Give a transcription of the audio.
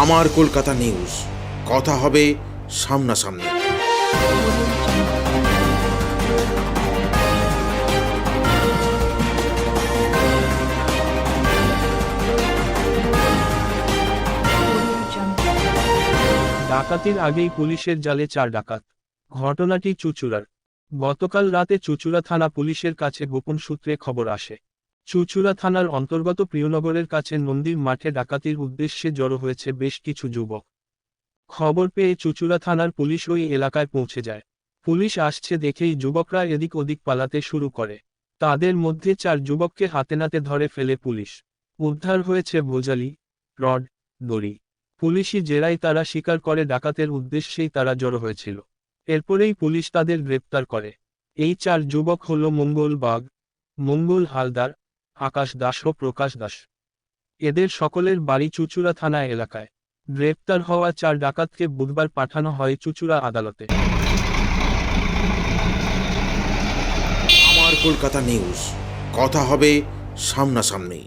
আমার কলকাতা নিউজ, কথা হবে সামনাসামনি। ডাকাতির আগেই পুলিশের জালে 4 ডাকাত। ঘটনাটি চুঁচুড়ার। গতকাল রাতে চুঁচুড়া থানা পুলিশের কাছে গোপন সূত্রে খবর আসে, চুঁচুড়া থানার অন্তর্গত প্রিয়নগরের কাছে নন্দীর মাঠে ডাকাতির উদ্দেশ্যে জড়ো হয়েছে বেশ কিছু যুবক। খবর পেয়ে চুঁচুড়া থানার পুলিশ ওই এলাকায় পৌঁছে যায়। পুলিশ আসছে দেখেই যুবকরা এদিক ওদিক পালাতে শুরু করে। তাদের মধ্যে 4 যুবককে হাতেনাতে ধরে ফেলে পুলিশ। উদ্ধার হয়েছে ভোজালি, রড, দড়ি। পুলিশি জেরায় তারা স্বীকার করে ডাকাতের উদ্দেশ্যেই তারা জড়ো হয়েছিল। এরপরেই পুলিশ তাদের গ্রেপ্তার করে। এই 4 যুবক হল মঙ্গল বাগ, মঙ্গল হালদার, আকাশ দাস ও প্রকাশ দাস। এদের সকলের বাড়ি চুঁচুড়া থানা এলাকায়। গ্রেপ্তার হওয়া 4 ডাকাতকে বুধবার পাঠানো হয় চুঁচুড়া আদালতে। আমার কলকাতা নিউজ, কথা হবে সামনাসামনি।